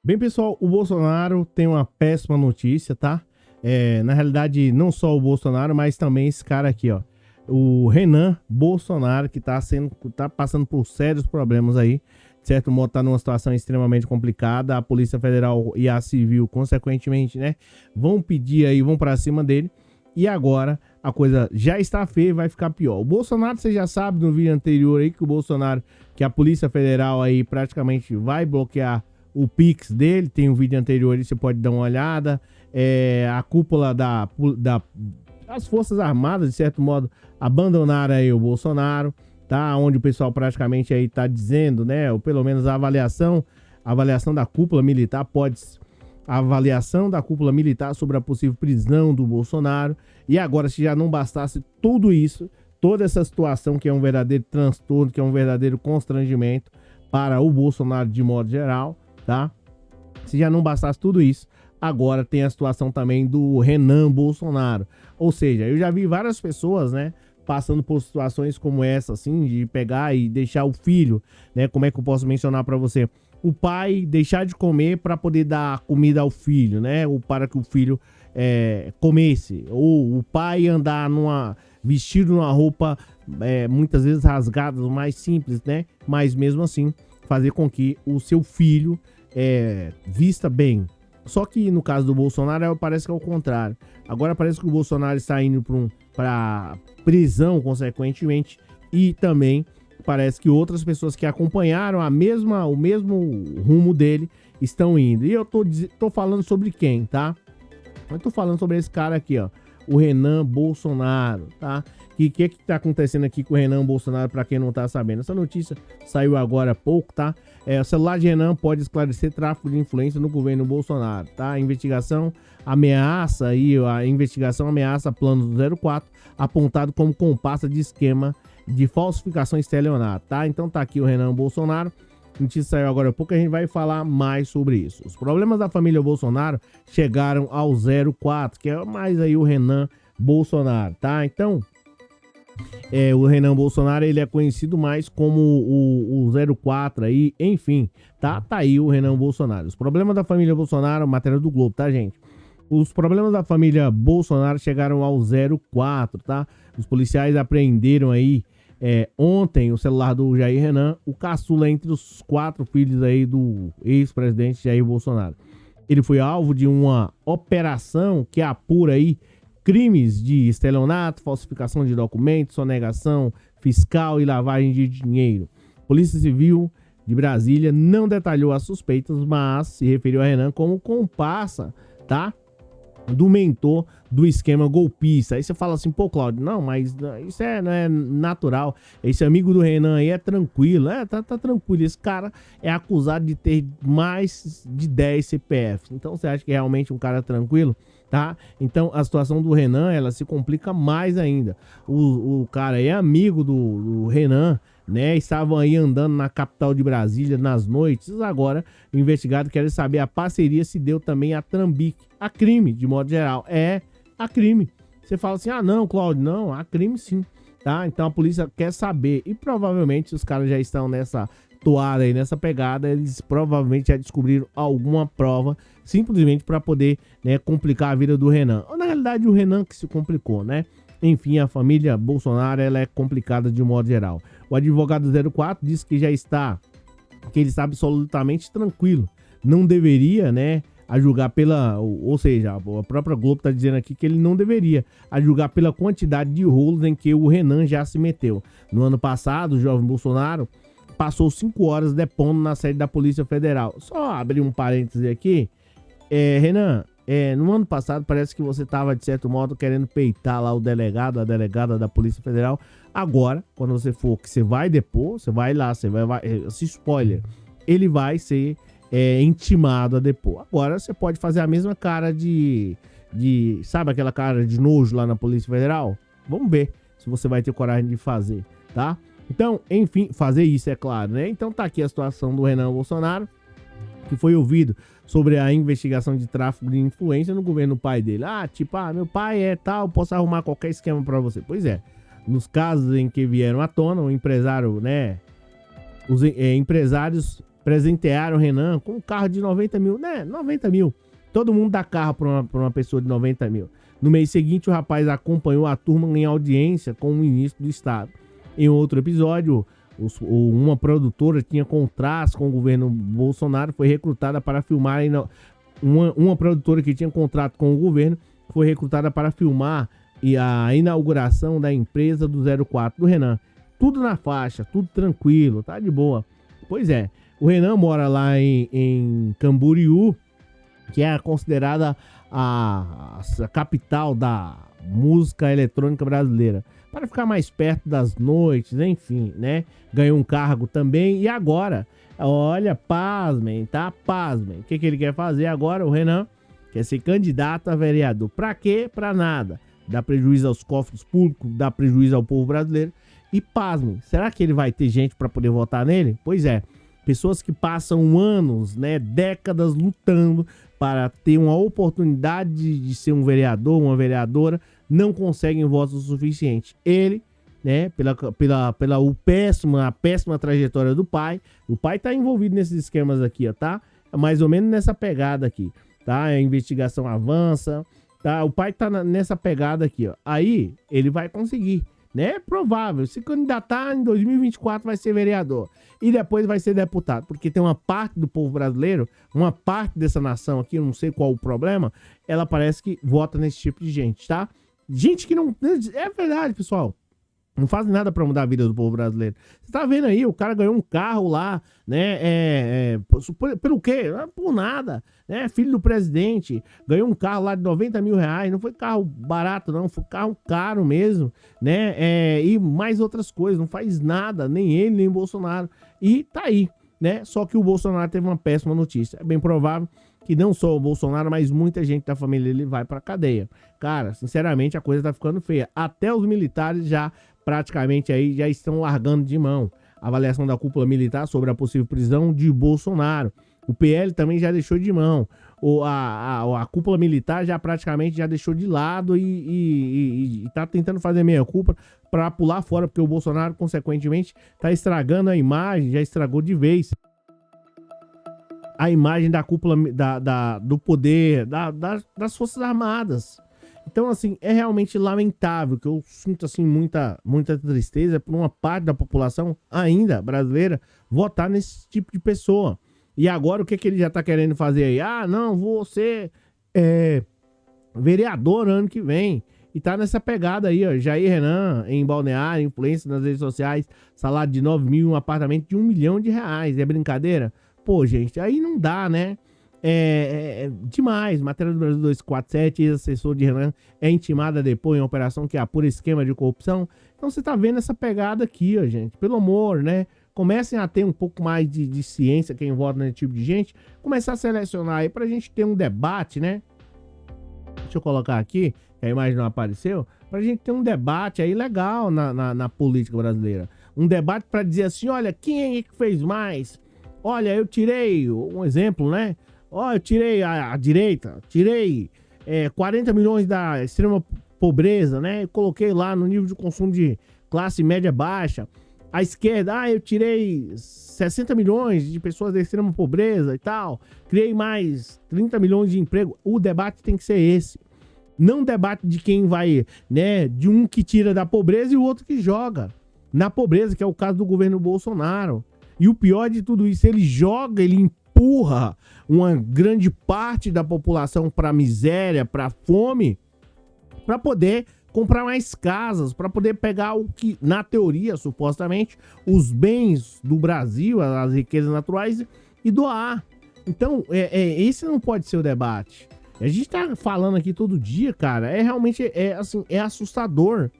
Bem, pessoal, o Bolsonaro tem uma péssima notícia, tá? Na realidade, não só o Bolsonaro, mas também esse cara aqui, ó. O Renan Bolsonaro, que tá passando por sérios problemas aí. De certo modo, tá numa situação extremamente complicada. A Polícia Federal e a Civil, consequentemente, né, vão pedir aí, vão pra cima dele. E agora a coisa já está feia e vai ficar pior. O Bolsonaro, você já sabe no vídeo anterior aí que a Polícia Federal aí praticamente vai bloquear o Pix dele. Tem um vídeo anterior aí, você pode dar uma olhada. A cúpula das Forças Armadas, de certo modo, abandonaram aí o Bolsonaro, tá? Onde o pessoal praticamente aí tá dizendo, né? Ou pelo menos a avaliação da cúpula militar a avaliação da cúpula militar sobre a possível prisão do Bolsonaro. E agora, se já não bastasse tudo isso, toda essa situação que é um verdadeiro transtorno, que é um verdadeiro constrangimento para o Bolsonaro de modo geral, tá? Se já não bastasse tudo isso, agora tem a situação também do Renan Bolsonaro. Ou seja, eu já vi várias pessoas, né, passando por situações como essa, assim, de pegar e deixar o filho, né, como é que eu posso mencionar para você? O pai deixar de comer para poder dar comida ao filho, né, ou para que o filho comesse, ou o pai andar vestido numa roupa muitas vezes rasgada, mais simples, né, mas mesmo assim fazer com que o seu filho vista bem. Só que no caso do Bolsonaro parece que é o contrário. Agora parece que o Bolsonaro está indo para prisão, consequentemente, e também parece que outras pessoas que acompanharam o mesmo rumo dele estão indo. E eu tô falando sobre quem, tá? Eu tô falando sobre esse cara aqui, ó, o Renan Bolsonaro, tá? O que tá acontecendo aqui com o Renan Bolsonaro, para quem não tá sabendo? Essa notícia saiu agora há pouco, tá? O celular de Renan pode esclarecer tráfico de influência no governo Bolsonaro, tá? A investigação ameaça plano do 04, apontado como comparsa de esquema de falsificação e estelionato, tá? Então tá aqui o Renan Bolsonaro. A notícia saiu agora há pouco, a gente vai falar mais sobre isso. Os problemas da família Bolsonaro chegaram ao 04, que é mais aí o Renan Bolsonaro, tá? Então, o Renan Bolsonaro, ele é conhecido mais como o 04 aí, enfim, tá? Tá aí o Renan Bolsonaro. Os problemas da família Bolsonaro, matéria do Globo, tá, gente? Os problemas da família Bolsonaro chegaram ao 04, tá? Os policiais apreenderam aí ontem o celular do Jair Renan, o caçula entre os 4 filhos aí do ex-presidente Jair Bolsonaro. Ele foi alvo de uma operação que apura aí crimes de estelionato, falsificação de documentos, sonegação fiscal e lavagem de dinheiro. Polícia Civil de Brasília não detalhou as suspeitas, mas se referiu a Renan como comparsa, tá? Do mentor do esquema golpista. Aí você fala assim, pô, Cláudio, não, mas isso não é natural. Esse amigo do Renan aí é tranquilo. Tá tranquilo. Esse cara é acusado de ter mais de 10 CPFs. Então você acha que é realmente um cara tranquilo? Tá? Então a situação do Renan, ela se complica mais ainda. O cara é amigo do Renan, né? Estavam aí andando na capital de Brasília nas noites. Agora o investigado quer saber a parceria se deu também a trambique, a crime de modo geral. A crime. Você fala assim, não, Cláudio, não, a crime sim, tá? Então a polícia quer saber, e provavelmente os caras já estão nessa toada aí, nessa pegada, eles provavelmente já descobriram alguma prova simplesmente para poder, né, complicar a vida do Renan. Ou na realidade o Renan que se complicou, né? Enfim, a família Bolsonaro, ela é complicada de modo geral. O advogado 04 disse que ele está absolutamente tranquilo. Não deveria, né, a julgar ou seja, a própria Globo está dizendo aqui que ele não deveria a julgar pela quantidade de rolos em que o Renan já se meteu. No ano passado, o jovem Bolsonaro passou 5 horas depondo na sede da Polícia Federal. Só abrir um parêntese aqui. Renan, no ano passado parece que você estava, de certo modo, querendo peitar lá o delegado, a delegada da Polícia Federal. Agora, quando você for, que você vai depor, você vai lá, se spoiler, ele vai ser intimado a depor. Agora você pode fazer a mesma cara sabe aquela cara de nojo lá na Polícia Federal? Vamos ver se você vai ter coragem de fazer, tá? Então, enfim, fazer isso, é claro, né? Então tá aqui a situação do Renan Bolsonaro, que foi ouvido sobre a investigação de tráfico de influência no governo do pai dele. Meu pai é tal, posso arrumar qualquer esquema pra você. Pois é, nos casos em que vieram à tona, o empresário, né? Os empresários presentearam o Renan com um carro de 90 mil, né? 90 mil. Todo mundo dá carro pra uma pessoa de 90 mil. No mês seguinte, o rapaz acompanhou a turma em audiência com o ministro do Estado. Em outro episódio, uma produtora tinha contratos com o governo Bolsonaro, foi recrutada para filmar. Uma produtora que tinha contrato com o governo foi recrutada para filmar a inauguração da empresa do 04 do Renan. Tudo na faixa, tudo tranquilo, tá de boa. Pois é, o Renan mora lá em Camboriú, que é considerada a capital da música eletrônica brasileira. Para ficar mais perto das noites, enfim, né? Ganhou um cargo também. E agora, olha, pasmem, tá? Pasmem. O que ele quer fazer agora? O Renan quer ser candidato a vereador. Pra quê? Pra nada. Dá prejuízo aos cofres públicos, dá prejuízo ao povo brasileiro. E pasmem, será que ele vai ter gente para poder votar nele? Pois é, pessoas que passam anos, né, décadas lutando para ter uma oportunidade de ser um vereador, uma vereadora, não conseguem votos o suficiente. Ele, né, pela a péssima trajetória do pai, o pai tá envolvido nesses esquemas aqui, ó, tá? Mais ou menos nessa pegada aqui, tá? A investigação avança, tá? O pai tá nessa pegada aqui, ó. Aí ele vai conseguir, né? É provável. Se candidatar em 2024 vai ser vereador e depois vai ser deputado, porque tem uma parte do povo brasileiro, uma parte dessa nação aqui, eu não sei qual o problema, ela parece que vota nesse tipo de gente, tá? Gente que não... É verdade, pessoal. Não fazem nada pra mudar a vida do povo brasileiro. Você tá vendo aí, o cara ganhou um carro lá, né? Pelo quê? Por nada, né? Filho do presidente, ganhou um carro lá de 90 mil reais. Não foi carro barato, não. Foi carro caro mesmo, né? E mais outras coisas. Não faz nada, nem ele, nem o Bolsonaro. E tá aí, né? Só que o Bolsonaro teve uma péssima notícia. É bem provável que não só o Bolsonaro, mas muita gente da família dele vai pra cadeia. Cara, sinceramente, a coisa tá ficando feia. Até os militares já praticamente aí já estão largando de mão. A avaliação da cúpula militar sobre a possível prisão de Bolsonaro. O PL também já deixou de mão. A cúpula militar já praticamente já deixou de lado e tá tentando fazer meia culpa para pular fora, porque o Bolsonaro, consequentemente, tá estragando a imagem, já estragou de vez a imagem da cúpula do poder, das Forças Armadas. Então, assim, é realmente lamentável, que eu sinto, assim, muita tristeza por uma parte da população ainda brasileira votar nesse tipo de pessoa. E agora, o que ele já tá querendo fazer aí? Ah, não, vou ser vereador ano que vem. E tá nessa pegada aí, ó. Jair Renan, em Balneário, influência nas redes sociais, salário de 9 mil, um apartamento de R$1 milhão. É brincadeira? Pô, gente, aí não dá, né? Demais. Matéria do Brasil 247, ex-assessor de Renan é intimado a depor em operação que apura esquema de corrupção. Então você tá vendo essa pegada aqui, ó, gente. Pelo amor, né? Comecem a ter um pouco mais de ciência, quem vota nesse tipo de gente. Começar a selecionar aí pra gente ter um debate, né? Deixa eu colocar aqui, que a imagem não apareceu. Pra gente ter um debate aí legal na política brasileira. Um debate pra dizer assim, olha, quem é que fez mais? Olha, eu tirei, um exemplo, né? Ó, eu tirei a direita, tirei 40 milhões da extrema pobreza, né? Eu coloquei lá no nível de consumo de classe média baixa. A esquerda, eu tirei 60 milhões de pessoas da extrema pobreza e tal. Criei mais 30 milhões de emprego. O debate tem que ser esse. Não debate de quem vai, né? De um que tira da pobreza e o outro que joga na pobreza, que é o caso do governo Bolsonaro. E o pior de tudo isso, ele joga, ele empurra uma grande parte da população para miséria, para fome, para poder comprar mais casas, para poder pegar o que, na teoria, supostamente, os bens do Brasil, as riquezas naturais, e doar. Então, esse não pode ser o debate. A gente tá falando aqui todo dia, cara, realmente assim, é assustador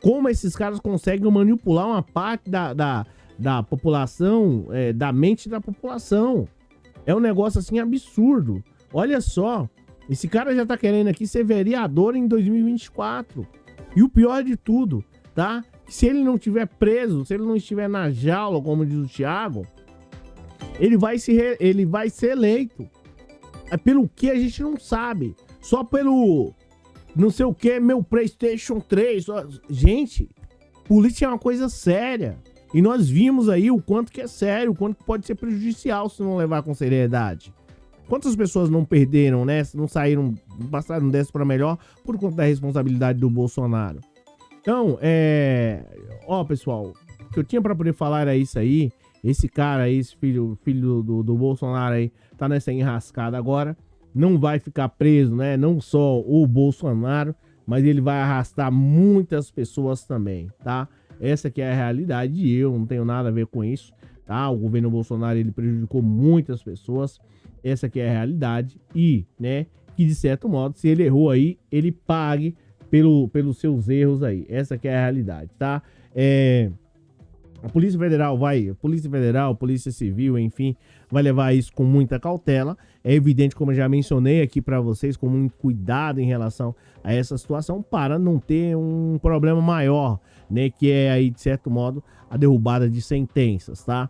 como esses caras conseguem manipular uma parte da população, da mente da população. É um negócio assim absurdo. Olha só, esse cara já tá querendo aqui ser vereador em 2024. E o pior de tudo, tá? Se ele não tiver preso, se ele não estiver na jaula, como diz o Thiago, ele vai ser eleito. É pelo que a gente não sabe. Só pelo não sei o que, meu PlayStation 3. Gente, política é uma coisa séria. E nós vimos aí o quanto que é sério, o quanto que pode ser prejudicial se não levar com seriedade. Quantas pessoas não perderam, né? Não saíram, passaram dessa para melhor por conta da responsabilidade do Bolsonaro. Então, pessoal, o que eu tinha para poder falar era isso aí. Esse cara aí, esse filho do Bolsonaro aí, tá nessa enrascada agora. Não vai ficar preso, né? Não só o Bolsonaro, mas ele vai arrastar muitas pessoas também, tá? Essa que é a realidade e eu não tenho nada a ver com isso, tá? O governo Bolsonaro, ele prejudicou muitas pessoas. Essa que é a realidade e, né, que de certo modo, se ele errou aí, ele pague pelos seus erros aí. Essa que é a realidade, tá? A Polícia Federal, Polícia Civil, enfim, vai levar isso com muita cautela. É evidente, como eu já mencionei aqui para vocês, com muito cuidado em relação a essa situação, para não ter um problema maior, né, que é aí, de certo modo, a derrubada de sentenças, tá?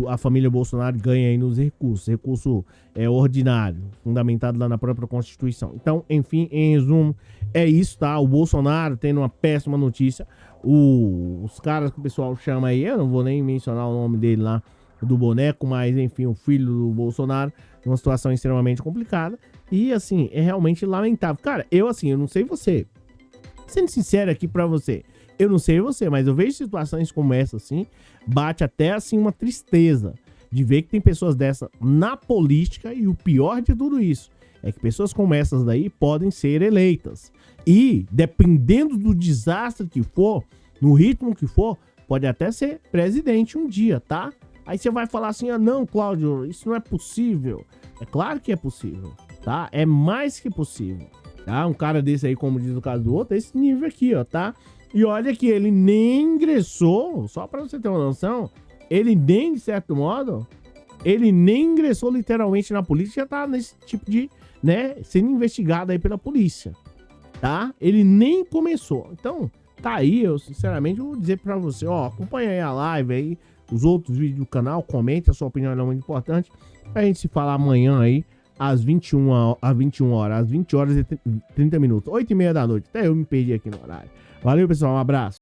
A família Bolsonaro ganha aí nos recurso ordinário, fundamentado lá na própria Constituição. Então, enfim, em resumo, é isso, tá? O Bolsonaro tendo uma péssima notícia, os caras que o pessoal chama aí, eu não vou nem mencionar o nome dele lá, do boneco, mas enfim, o filho do Bolsonaro, numa situação extremamente complicada, e assim, é realmente lamentável. Cara, eu não sei você, sendo sincero aqui pra você, eu não sei você, mas eu vejo situações como essa, assim, bate até, assim, uma tristeza de ver que tem pessoas dessa na política e o pior de tudo isso é que pessoas como essas daí podem ser eleitas. E, dependendo do desastre que for, no ritmo que for, pode até ser presidente um dia, tá? Aí você vai falar assim, não, Cláudio, isso não é possível. É claro que é possível, tá? É mais que possível, tá? Um cara desse aí, como diz o caso do outro, é esse nível aqui, ó, tá? E olha que ele nem ingressou, só pra você ter uma noção, ele nem, de certo modo, ele nem ingressou literalmente na polícia, já tá nesse tipo de, né, sendo investigado aí pela polícia, tá? Ele nem começou. Então, tá aí, eu sinceramente vou dizer pra você, ó, acompanha aí a live aí, os outros vídeos do canal, comente, a sua opinião é muito importante, pra gente se falar amanhã aí, às 21 horas, às 20 horas e 30 minutos, 8h30 da noite, até eu me perdi aqui no horário. Valeu, pessoal, um abraço.